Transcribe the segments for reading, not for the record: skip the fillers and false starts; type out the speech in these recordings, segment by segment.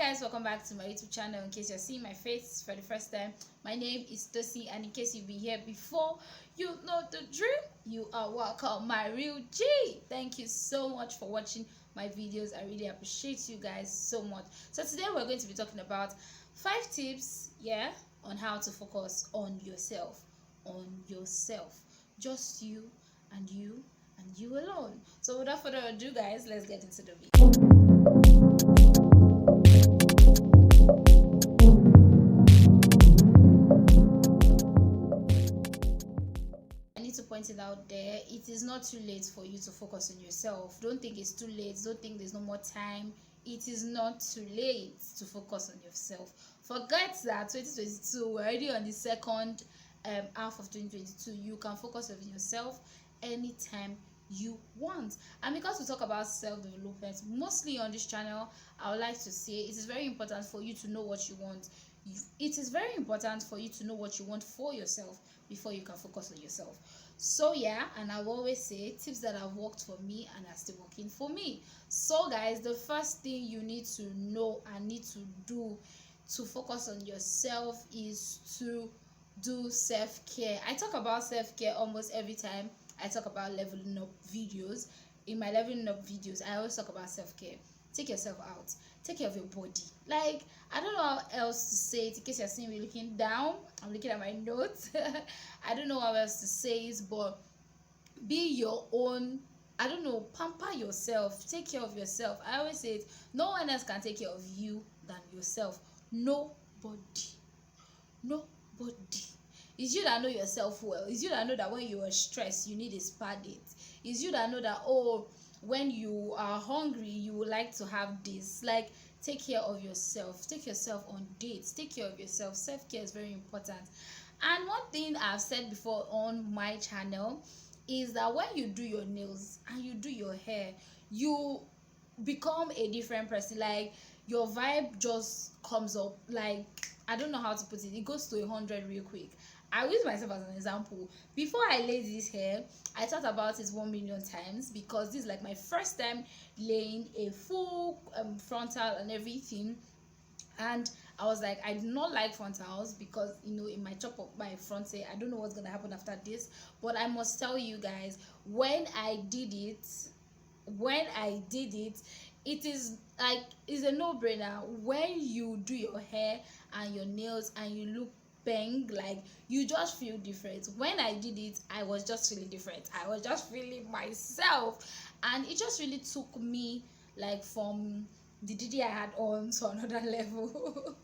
guys, welcome back to my YouTube channel. In case you're seeing my face for the first time, my name is Tosin, and in case you've been here before, you know the drill. You are welcome, my real G. Thank you so much for watching my videos. I really appreciate you guys so much. So today we're going to be talking about 5 tips, on how to focus on yourself, just you and you and you alone. So without further ado, guys, let's get into the video. To point it out there, it is not too late for you to focus on yourself. Don't think it's too late. Don't think there's no more time. It is not too late to focus on yourself. Forget that 2022, we're already on the second half of 2022. You can focus on yourself anytime you want. And because we talk about self-development mostly on this channel, I would like to say it is very important for you to know what you want. It is very important for you to know what you want for yourself before you can focus on yourself. So and I've always say tips that have worked for me and are still working for me. So guys, the first thing you need to know and need to do to focus on yourself is to do self-care. I talk about self-care almost every time I talk about leveling up videos. In my leveling up videos, I always talk about self-care. Take yourself out. Take care of your body. Like, I don't know how else to say it. In case you're seeing me looking down, I'm looking at my notes. I don't know how else to say it, but be your own, I don't know, pamper yourself. Take care of yourself. I always say it, no one else can take care of you than yourself. Nobody. It's you that know yourself well. It's you that know that when you are stressed, you need a spa date. It's you that know that, when you are hungry, you would like to have this. Like, take care of yourself. Take yourself on dates. Take care of yourself. Self-care is very important. And one thing I've said before on my channel is that when you do your nails and you do your hair, you become a different person. Like, your vibe just comes up. Like, I don't know how to put it. It goes to 100 real quick. I will use myself as an example. Before I laid this hair, I thought about it 1,000,000 times because this is like my first time laying a full frontal and everything. And I was like, I do not like frontals because, in my chop up my front hair, I don't know what's gonna happen after this. But I must tell you guys, when I did it, it is like, it's a no-brainer. When you do your hair and your nails and you look bang, like, you just feel different. When I did it, I was just feeling different. I was just feeling myself, and it just really took me like from the DD I had on to another level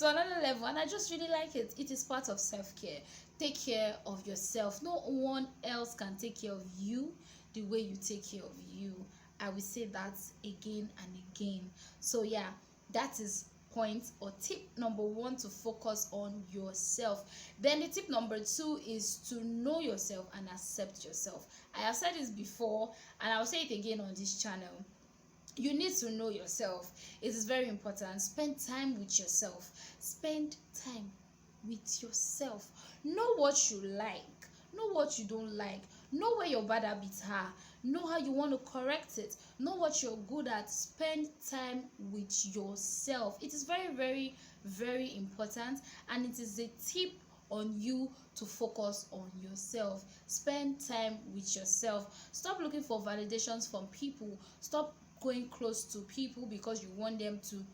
and I just really like it. It is part of self-care. Take care of yourself. No one else can take care of you the way you take care of you. I will say that again and again. So that is point or tip number 1, to focus on yourself. Then the tip number 2 is to know yourself and accept yourself. I have said this before and I'll say it again on this channel. You need to know yourself. It is very important. Spend time with yourself. Spend time with yourself. Know what you like. Know what you don't like. Know where your bad habits are. Know how you want to correct it. Know what you're good at. Spend time with yourself. It is very, very, very important, and it is a tip on you to focus on yourself. Spend time with yourself. Stop looking for validations from people. Stop going close to people because you want them to,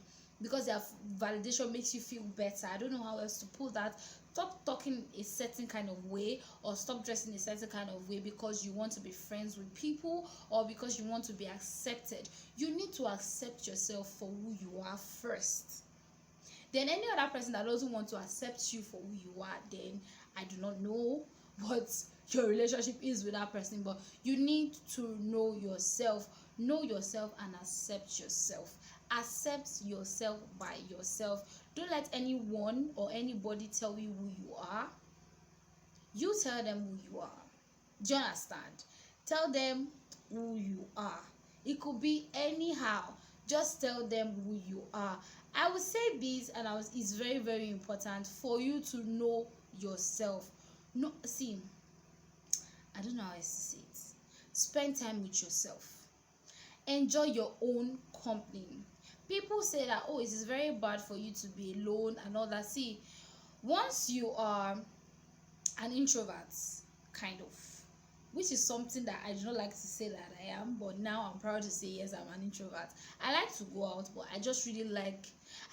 because their validation makes you feel better. I don't know how else to put that. Stop talking a certain kind of way, or stop dressing a certain kind of way because you want to be friends with people or because you want to be accepted. You need to accept yourself for who you are first. Then any other person that doesn't want to accept you for who you are, then I do not know what your relationship is with that person, but you need to know yourself. Know yourself and accept yourself. Accept yourself by yourself. Don't let anyone or anybody tell you who you are. You tell them who you are. Do you understand? Tell them who you are. It could be anyhow. Just tell them who you are. I would say this, and it's very, very important for you to know yourself. No, see, I don't know how to say it. Spend time with yourself. Enjoy your own company. People say that, oh, it is very bad for you to be alone and all that. See, once you are an introvert, kind of, which is something that I do not like to say that I am, but now I'm proud to say yes, I'm an introvert. I like to go out, but I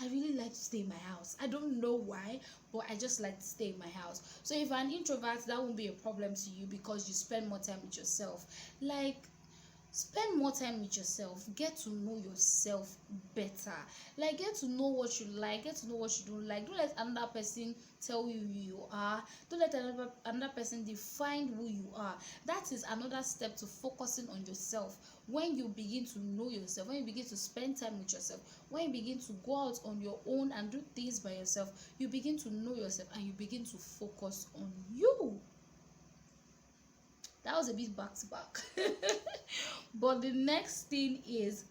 really like to stay in my house. I don't know why, but I just like to stay in my house. So if you're an introvert, that won't be a problem to you because you spend more time with yourself. Like, spend more time with yourself, get to know yourself better. Like, get to know what you like, get to know what you don't like. Don't let another person tell you who you are. Don't let another person define who you are. That is another step to focusing on yourself. When you begin to know yourself, when you begin to spend time with yourself, when you begin to go out on your own and do things by yourself, you begin to know yourself and you begin to focus on you. That was a bit back to back. But the next thing is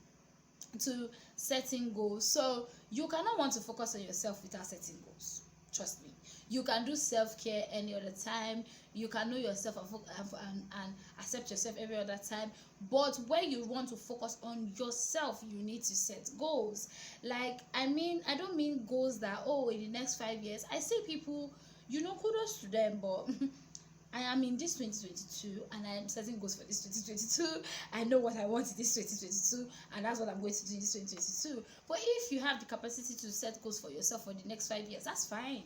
to setting goals. So you cannot want to focus on yourself without setting goals. Trust me. You can do self-care any other time. You can know yourself and accept yourself every other time. But when you want to focus on yourself, you need to set goals. Like, I don't mean goals that, oh, in the next 5 years. I see people, kudos to them, but I am in this 2022 and I am setting goals for this 2022. I know what I want in this 2022 and that's what I'm going to do in this 2022. But if you have the capacity to set goals for yourself for the next 5 years, that's fine.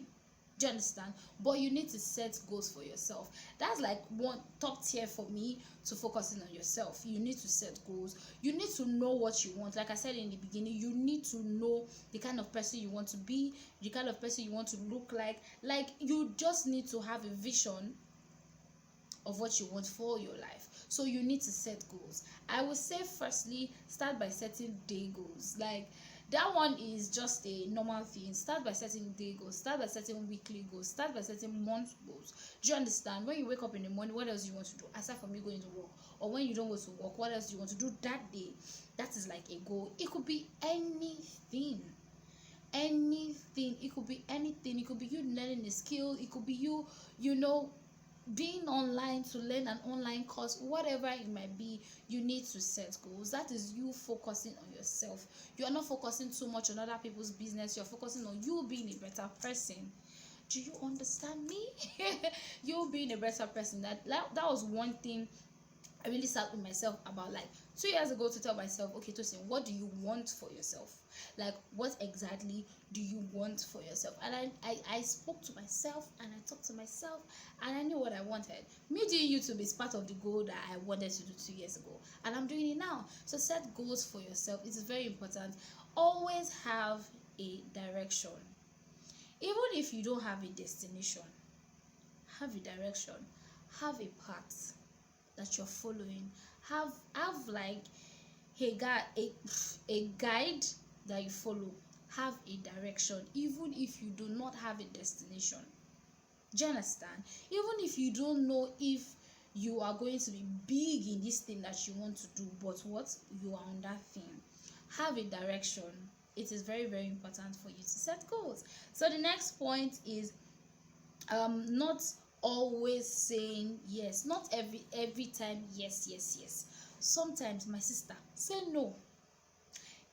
Do you understand? But you need to set goals for yourself. That's like one top tier for me to focusing on yourself. You need to set goals. You need to know what you want. Like I said in the beginning, you need to know the kind of person you want to be, the kind of person you want to look like. Like, you just need to have a vision of what you want for your life. So you need to set goals. I would say firstly, start by setting day goals. Like, that one is just a normal thing. Start by setting day goals, start by setting weekly goals, start by setting month goals. Do you understand? When you wake up in the morning, what else do you want to do aside from you going to work? Or when you don't go to work, what else do you want to do that day? That is like a goal. It could be anything. It could be anything. It could be you learning a skill. It could be you being online to learn an online course. Whatever it might be, you need to set goals. That is you focusing on yourself. You are not focusing too much on other people's business. You're focusing on you being a better person. Do you understand me? You being a better person. That was one thing I really sat with myself about, like 2 years ago, to tell myself, okay, Tosin, what do you want for yourself? Like, what exactly do you want for yourself? And I spoke to myself and I talked to myself and I knew what I wanted. Me doing YouTube is part of the goal that I wanted to do 2 years ago, and I'm doing it now. So set goals for yourself. It is very important. Always have a direction. Even if you don't have a destination, have a direction, have a path that you're following. Have like a guide that you follow. Have a direction, even if you do not have a destination. Do you understand? Even if you don't know if you are going to be big in this thing that you want to do, but what you are on that thing, have a direction. It is very, very important for you to set goals. So the next point is not always saying yes. Not every time yes. Sometimes, my sister, say no.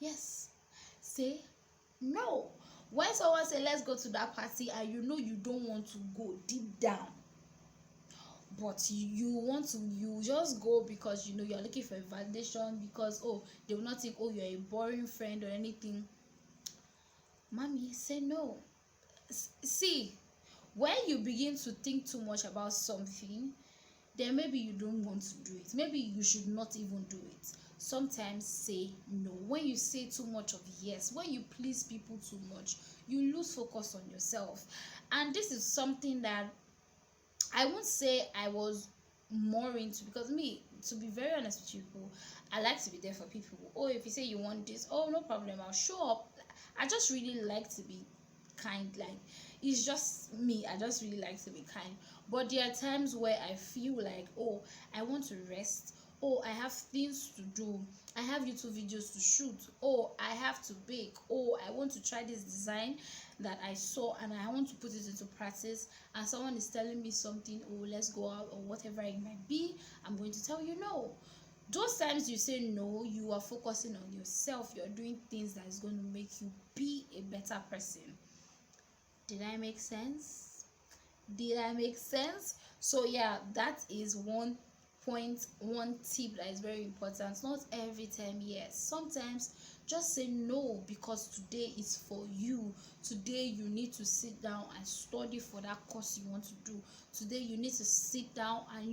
Yes, say no. When someone say let's go to that party and you don't want to go deep down, but you just go because you're looking for a validation, because they will not think you're a boring friend or anything. Mommy, say no. See, when you begin to think too much about something, then maybe you don't want to do it. Maybe you should not even do it. Sometimes say no. When you say too much of yes, when you please people too much, you lose focus on yourself. And this is something that I won't say I was more into, because me, to be very honest with you people, I like to be there for people. If you say you want this, no problem, I'll show up. I just really like to be kind. Like, it's just me, I just really like to be kind. But there are times where I feel like, I want to rest, I have things to do, I have YouTube videos to shoot, I have to bake, I want to try this design that I saw and I want to put it into practice, and someone is telling me something, let's go out, or whatever it might be, I'm going to tell you no. Those times you say no, you are focusing on yourself. You're doing things that is going to make you be a better person. Did I make sense? Did I make sense? So yeah, that is one point, one tip that is very important. Not every time, yes. Sometimes just say no, because today is for you. Today you need to sit down and study for that course you want to do. Today you need to sit down and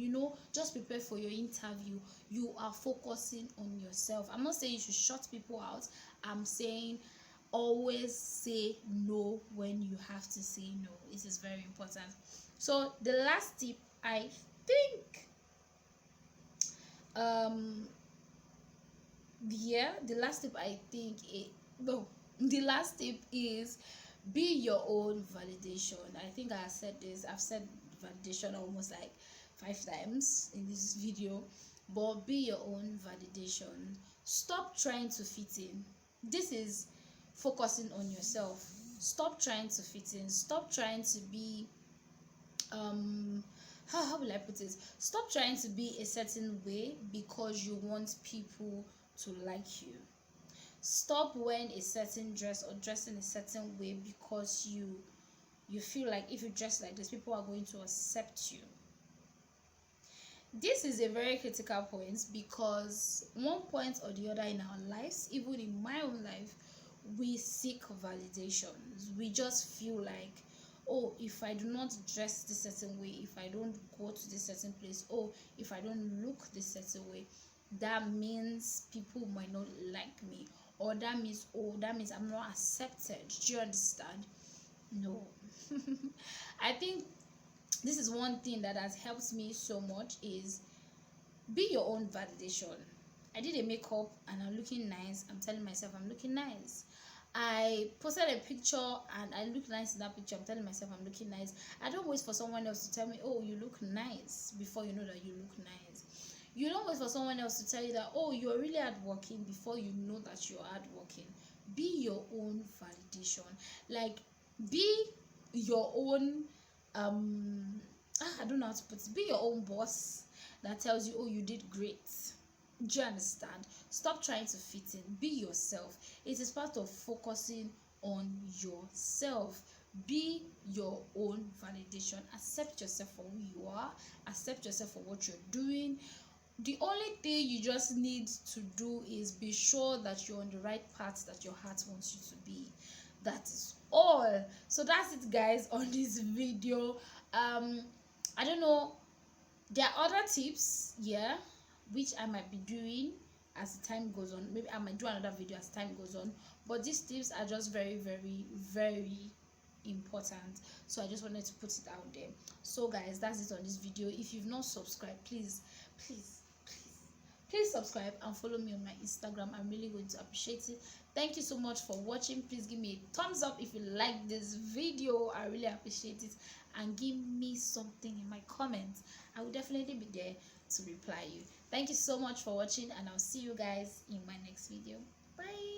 just prepare for your interview. You are focusing on yourself. I'm not saying you should shut people out. I'm saying always say no when you have to say no. It is very important. So the last tip, I think the last tip the last tip is be your own validation. I think I said this. I've said validation almost like 5 times in this video, but be your own validation. Stop trying to fit in. This is focusing on yourself. Stop trying to fit in. Stop trying to be how will I put it? Stop trying to be a certain way because you want people to like you. Stop wearing a certain dress or dressing a certain way because you feel like if you dress like this, people are going to accept you. This is a very critical point, because one point or the other in our lives, even in my own life, we seek validations. We just feel like, oh, if I do not dress this certain way, if I don't go to this certain place, oh, if I don't look this certain way, that means people might not like me, or that means I'm not accepted. Do you understand? No. I think this is one thing that has helped me so much, is be your own validation. I did a makeup and I'm looking nice. I'm telling myself I'm looking nice. I posted a picture and I look nice in that picture. I'm telling myself I'm looking nice. I don't wait for someone else to tell me, oh, you look nice, before you know that you look nice. You don't wait for someone else to tell you that, oh, you're really hardworking, before you know that you're hardworking. Be your own validation. Like, be your own I don't know how to put it. Be your own boss that tells you, oh, you did great. Do you understand? Stop trying to fit in. Be yourself. It is part of focusing on yourself. Be your own validation. Accept yourself for who you are. Accept yourself for what you're doing. The only thing you just need to do is be sure that you're on the right path that your heart wants you to be. That is all. So that's it, guys, on this video. I don't know, there are other tips, yeah, which I might be doing as the time goes on. Maybe I might do another video as time goes on, but these tips are just very, very, very important, so I just wanted to put it out there. So guys, that's it on this video. If you've not subscribed, please subscribe and follow me on my Instagram. I'm really going to appreciate it. Thank you so much for watching. Please give me a thumbs up if you like this video. I really appreciate it. And give me something in my comments. I will definitely be there to reply you. Thank you so much for watching, and I'll see you guys in my next video. Bye.